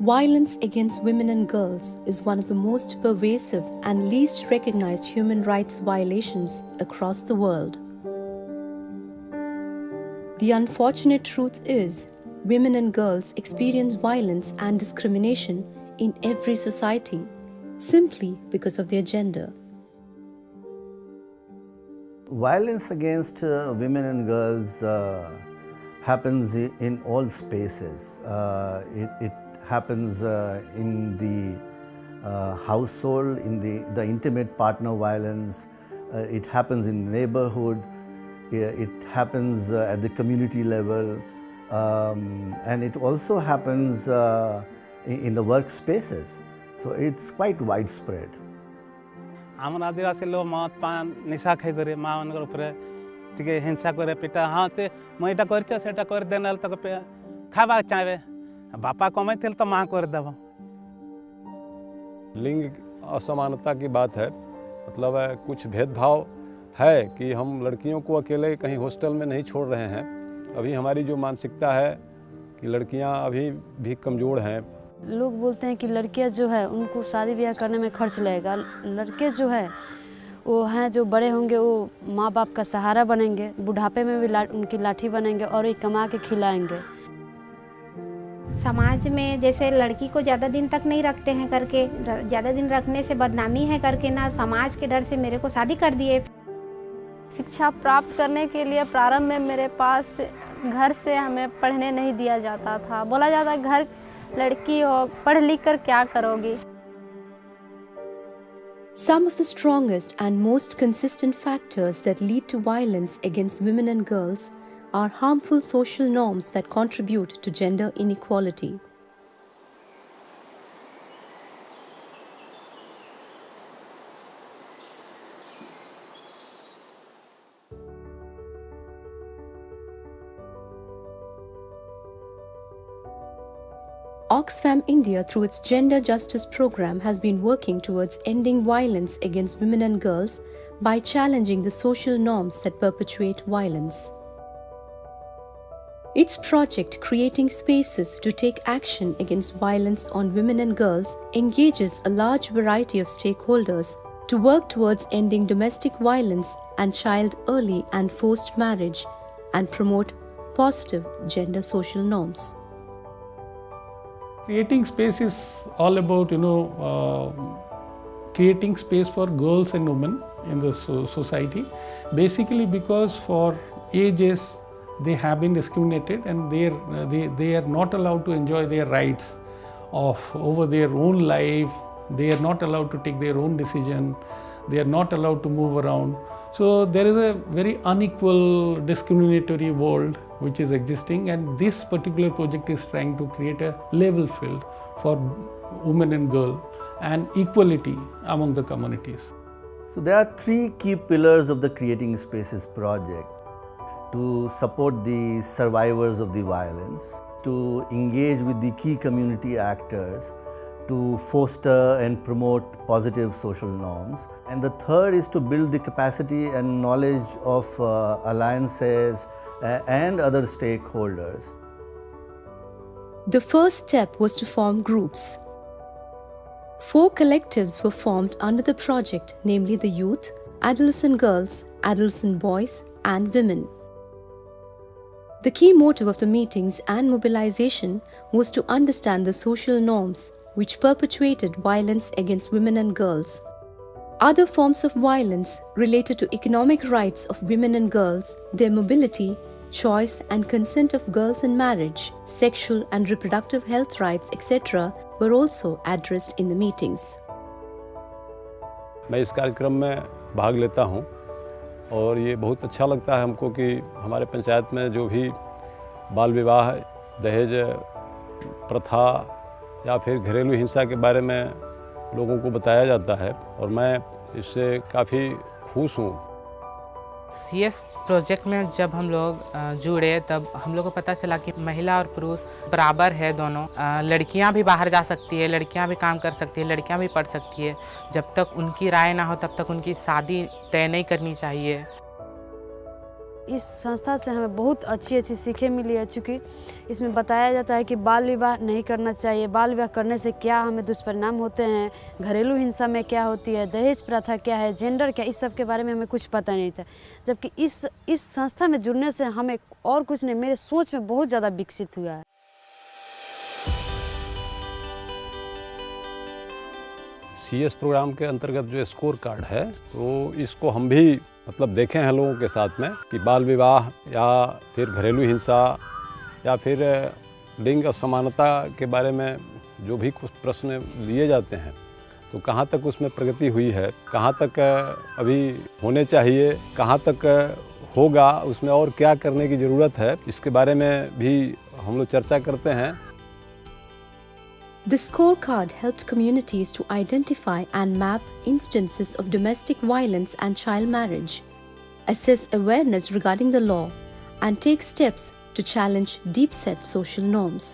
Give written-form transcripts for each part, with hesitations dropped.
Violence against women and girls is one of the most pervasive and least recognized human rights violations across the world. The unfortunate truth is, women and girls experience violence and discrimination in every society, simply because of their gender. Violence against women and girls happens in all spaces. It happens in the household, in the intimate partner violence. It happens in the neighborhood. It happens at the community level. And it also happens in the workspaces. So it's quite widespread. आम आदिवासी लोग मद पान निशा खाई करे माँ उनके ऊपर टिके हिंसा करे पिटा हाँ ते मैं इटा करछ सेटा कर देना तक पे खावा चाहे बापा कमाई थे तो माँ कर देव। लिंग असमानता की बात है, मतलब है कुछ भेदभाव है कि हम लड़कियों को अकेले कहीं हॉस्टल में नहीं छोड़ रहे हैं। अभी हमारी जो मानसिकता है कि लड़कियां अभी भी कमज़ोर हैं। लोग बोलते हैं कि लड़कियां जो है उनको शादी ब्याह करने में खर्च लगेगा, लड़के जो है वो हैं जो बड़े होंगे वो माँ बाप का सहारा बनेंगे, बुढ़ापे में भी उनकी लाठी बनेंगे और ये कमा के खिलाएंगे। समाज में जैसे लड़की को ज़्यादा दिन तक नहीं रखते हैं करके, ज़्यादा दिन रखने से बदनामी है करके ना समाज के डर से मेरे को शादी कर दिए। शिक्षा प्राप्त करने के लिए प्रारंभ में मेरे पास घर से हमें पढ़ने नहीं दिया जाता था। बोला जाता घर लड़की हो पढ़ लिख कर क्या करोगी। Some of the strongest and most consistent factors that lead to violence against women and girls are harmful social norms that contribute to gender inequality. Oxfam India, through its Gender Justice Program, has been working towards ending violence against women and girls by challenging the social norms that perpetuate violence. Its project, Creating Spaces to Take Action Against Violence on Women and Girls, engages a large variety of stakeholders to work towards ending domestic violence and child early and forced marriage and promote positive gender social norms. Creating space is all about, creating space for girls and women in the society. Basically, because for ages they have been discriminated and they are not allowed to enjoy their rights of over their own life. They are not allowed to take their own decision. They are not allowed to move around. So there is a very unequal, discriminatory world which is existing, and this particular project is trying to create a level field for women and girls and equality among the communities. So there are three key pillars of the Creating Spaces project: to support the survivors of the violence, to engage with the key community actors, to foster and promote positive social norms, and the third is to build the capacity and knowledge of alliances and other stakeholders. The first step was to form groups. 4 collectives were formed under the project, namely the youth, adolescent girls, adolescent boys, and women. The key motive of the meetings and mobilization was to understand the social norms which perpetuated violence against women and girls. Other forms of violence related to economic rights of women and girls, their mobility, choice and consent of girls in marriage, sexual and reproductive health rights, etc. were also addressed in the meetings. मैं इस कार्यक्रम में भाग लेता हूं और ये बहुत अच्छा लगता है हमको कि हमारे पंचायत में जो भी बाल विवाह, दहेज प्रथा या फिर घरेलू हिंसा के बारे में लोगों को बताया जाता है और मैं इससे काफ़ी खुश हूँ। CS प्रोजेक्ट में जब हम लोग जुड़े तब हम लोग को पता चला कि महिला और पुरुष बराबर है दोनों। लड़कियां भी बाहर जा सकती है, लड़कियां भी काम कर सकती है, लड़कियां भी पढ़ सकती है। जब तक उनकी राय ना हो तब तक उनकी शादी तय नहीं करनी चाहिए। इस संस्था से हमें बहुत अच्छी अच्छी सीखें मिली है, चूँकि इसमें बताया जाता है कि बाल विवाह नहीं करना चाहिए, बाल विवाह करने से क्या हमें दुष्परिणाम होते हैं, घरेलू हिंसा में क्या होती है, दहेज प्रथा क्या है, जेंडर क्या, इस सब के बारे में हमें कुछ पता नहीं था। जबकि इस संस्था में जुड़ने से हमें और कुछ नहीं, मेरे सोच में बहुत ज़्यादा विकसित हुआ है। CS प्रोग्राम के अंतर्गत जो स्कोर कार्ड है, तो इसको हम भी मतलब देखे हैं लोगों के साथ में कि बाल विवाह या फिर घरेलू हिंसा या फिर लिंग असमानता के बारे में जो भी कुछ प्रश्न लिए जाते हैं, तो कहाँ तक उसमें प्रगति हुई है, कहाँ तक अभी होने चाहिए, कहाँ तक होगा, उसमें और क्या करने की ज़रूरत है, इसके बारे में भी हम लोग चर्चा करते हैं। The scorecard helped communities to identify and map instances of domestic violence and child marriage, assess awareness regarding the law, and take steps to challenge deep-set social norms.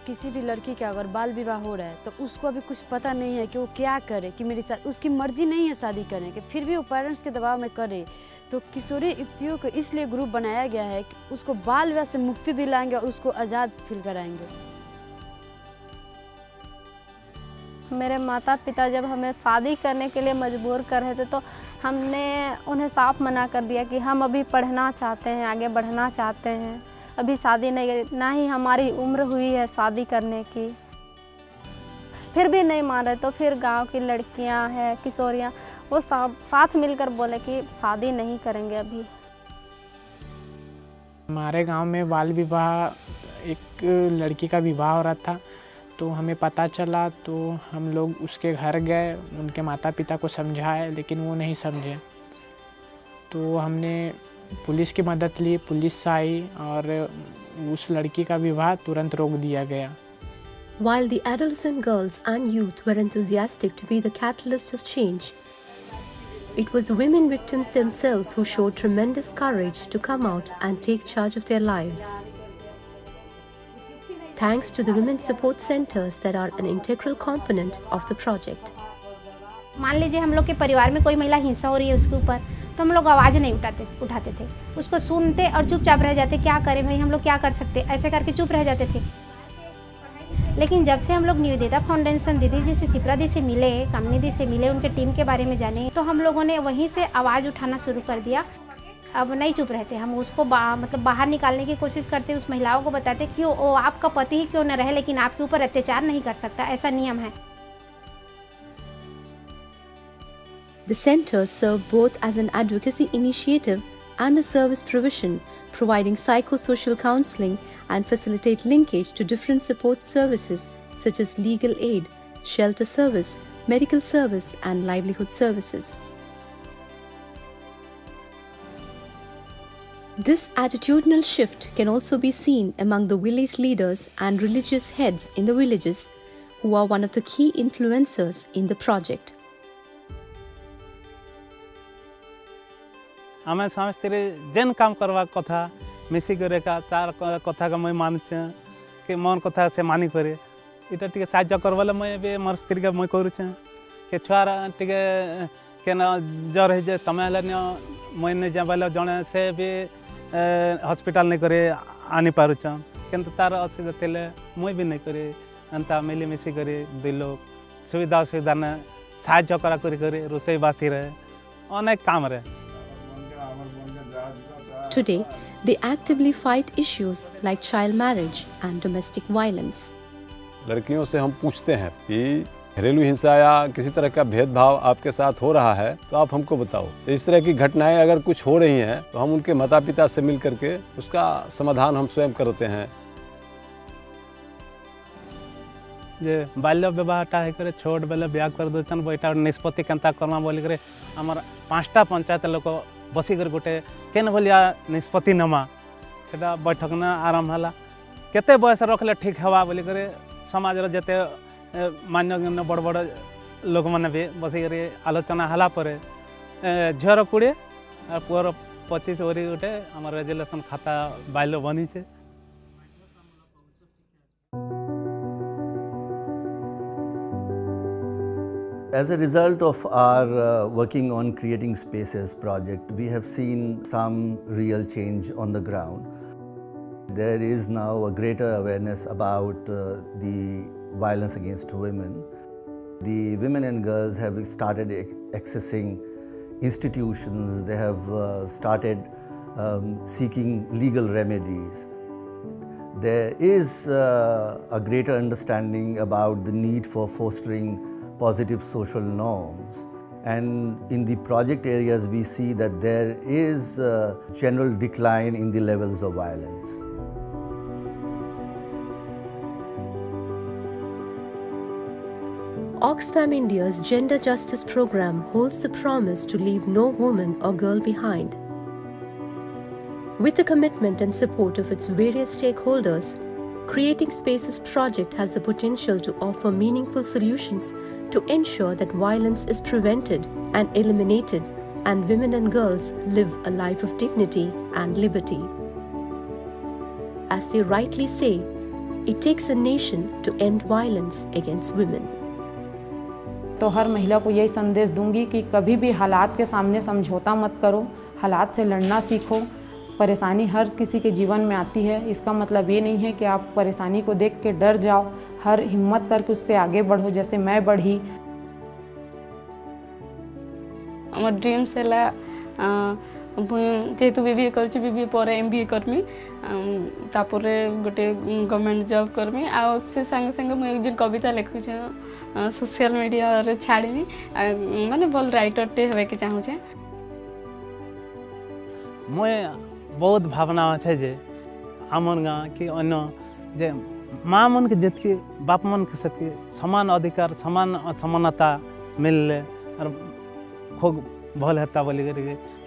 किसी भी लड़की का अगर बाल विवाह हो रहा है तो उसको अभी कुछ पता नहीं है कि वो क्या करे, कि मेरी उसकी मर्जी नहीं है शादी करने की, फिर भी वो पेरेंट्स के दबाव में करे। तो किशोरी युवतियों को इसलिए ग्रुप बनाया गया है कि उसको बाल विवाह से मुक्ति दिलाएंगे और उसको आज़ाद फील कराएंगे। मेरे माता पिता जब हमें शादी करने के लिए मजबूर कर रहे थे तो हमने उन्हें साफ मना कर दिया कि हम अभी पढ़ना चाहते हैं, आगे बढ़ना चाहते हैं, अभी शादी नहीं, ना ही हमारी उम्र हुई है शादी करने की। फिर भी नहीं मान रहे, तो फिर गांव की लड़कियां हैं, किशोरियां, वो साथ मिलकर बोले कि शादी नहीं करेंगे अभी। हमारे गांव में बाल विवाह, एक लड़की का विवाह हो रहा था, तो हमें पता चला, तो हम लोग उसके घर गए, उनके माता पिता को समझाए, लेकिन वो नहीं समझे। तो हमने पुलिस की मदद ली, पुलिस आई और उस लड़की का विवाह तुरंत रोक दिया गया। While the adolescent girls and youth were enthusiastic to be the catalyst of change, it was the women victims themselves who showed tremendous courage to come out and take charge of their lives. Thanks to the women support centers that are an integral component of the project. मान लीजिए हम लोग के परिवार में कोई महिला हिंसा हो रही है उसके ऊपर, तो हम लोग आवाज़ नहीं उठाते थे, उसको सुनते और चुपचाप रह जाते, क्या करें भाई, हम लोग क्या कर सकते, ऐसे करके चुप रह जाते थे। लेकिन जब से हम लोग निवेदिता फाउंडेशन दीदी जी से, सिप्रा दी से मिले, कामनी दी से मिले, उनके टीम के बारे में जाने, तो हम लोगों ने वहीं से आवाज़ उठाना शुरू कर दिया। अब नहीं चुप रहते, हम उसको मतलब बाहर निकालने की कोशिश करते, उस महिलाओं को बताते कि वो आपका पति ही क्यों न रहे, लेकिन आपके ऊपर अत्याचार नहीं कर सकता, ऐसा नियम है। The centers serve both as an advocacy initiative and a service provision, providing psychosocial counseling and facilitate linkage to different support services such as legal aid, shelter service, medical service, and livelihood services. This attitudinal shift can also be seen among the village leaders and religious heads in the villages, who are one of the key influencers in the project. आमे स्वामी स्त्री जेन काम करवा कथा मिसी करे का तार कथा का मैं मानुचे कि मन कथा से मानी करे इटा टिके साहाय्य करवाले मैं भी मोर स्त्री के मैं करूचे के छुआर टिके केन जर हे जे तमे हले मैं ने जाबाले जणे से भी हॉस्पिटल नहीं करे आनी पारुछ किंतु तार असुविधा थिले मैं भी नहीं करे अंता मिली मिसी करे दुई लोग सुविधा ने साहाय्य करा करे रोसई बासी रहे अनेक काम रहे। Today, they actively fight issues like child marriage and domestic violence. लड़कियों से हम पूछते हैं कि घरेलू हिंसा या किसी तरह का भेदभाव आपके साथ हो रहा है तो आप हमको बताओ। तो इस तरह की घटनाएं अगर कुछ हो रही हैं तो हम उनके माता पिता से मिल करके उसका समाधान हम स्वयं करते हैं। जे बाल्य विवाहटा है करे छोट बेले ब्याह कर दोचन बैठा निष्पत्ति केनता करमा बोली करे हमर 5टा पंचायत लोक बसिकर गोटे केन भलिया निष्पत्ति नमा सेटा बैठक न आरंभ हला केते बयस रखले ठीक हवा बोली करे समाज रे जते मान्यगण्य बड़ बड़ लोक माने भी बसिकर आलोचना हला परे झर 20 और पुअर 25 ओरी गोटे हमर रेजुलेशन खाता बाल्य बनी छे। As a result of our working on creating spaces project, we have seen some real change on the ground. There is now a greater awareness about the violence against women. The women and girls have started accessing institutions. They have started seeking legal remedies. There is a greater understanding about the need for fostering positive social norms. And in the project areas, we see that there is a general decline in the levels of violence. Oxfam India's Gender Justice Program holds the promise to leave no woman or girl behind. With the commitment and support of its various stakeholders, Creating Spaces project has the potential to offer meaningful solutions to ensure that violence is prevented and eliminated and women and girls live a life of dignity and liberty. As they rightly say, it takes a nation to end violence against women. तो हर महिला को यही संदेश दूंगी कि कभी भी हालात के सामने समझौता मत करो, हालात से लड़ना सीखो। परेशानी हर किसी के जीवन में आती है, इसका मतलब ये नहीं है कि आप परेशानी को देख के डर जाओ, हर हिम्मत करके उससे आगे बढ़ो जैसे मैं बढ़ी। আমার ড্রিমস ହେଲା যেহেতু বিবিএ করছি বিবিএ ପରେ এমবিএ করমি তারপরে গোটে গভର୍ଣ୍ଣମେଣ୍ଟ ଜବ୍ করমি ଆଉ ସେ ସାଙ୍ଗେ ସାଙ୍ଗେ ମୁଁ একজন কবিতা লেখুছে সোশ্যাল মিডিয়াରେ ଛାଡ଼ିବି ମାନେ ଭଲ ରାଇଟରଟେ ହେବାକୁ ଚାହୁଁଛେ। ମୁଁ ବହୁତ ଭାବନା ଅଛି ଯେ ଆମର ଗାଁ କି ଅନ୍ୟ ଯେ ମାଆ ମାନକେ ଯେତିକି ବାପ ମାନକେ ସେତିକି ସମାନ ଅଧିକାର ସମାନତା ମିଳିଲେ ଆର୍ খুব ভাল হেতা বলি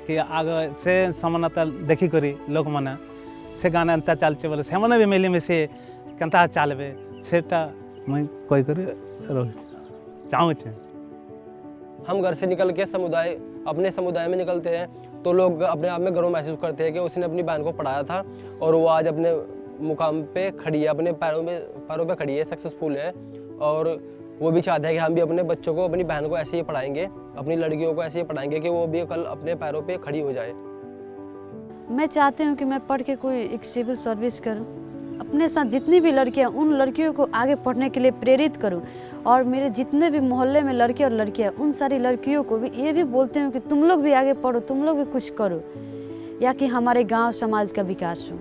কি আগে সে সমানতা দেখিকি লোক মানে সে গানে এন্তা চালছে বলে সেমানে भी মিলিমিশি কেনতা চালবে সেটা মুই কই করে चाहूँ। हम घर से निकल के अपने समुदाय में निकलते हैं तो लोग अपने आप में गर्व महसूस करते हैं कि उसने अपनी बहन को पढ़ाया था और वो आज अपने मुकाम पे खड़ी है, अपने पैरों पे खड़ी है, सक्सेसफुल है। और वो भी चाहते हैं कि हम भी अपने बच्चों को, अपनी बहन को ऐसे ही पढ़ाएंगे, अपनी लड़कियों को ऐसे ही पढ़ाएंगे कि वो भी कल अपने पैरों पे खड़ी हो जाए। मैं चाहती हूँ कि मैं पढ़ के कोई एक सिविल सर्विस करूँ, अपने साथ जितनी भी लड़कियाँ उन लड़कियों को आगे पढ़ने के लिए प्रेरित करूँ और मेरे जितने भी मोहल्ले में लड़के और लड़कियाँ उन सारी लड़कियों को भी ये भी बोलते हूँ कि तुम लोग भी आगे पढ़ो, तुम लोग भी कुछ करो, या कि हमारे गांव समाज का विकास हो।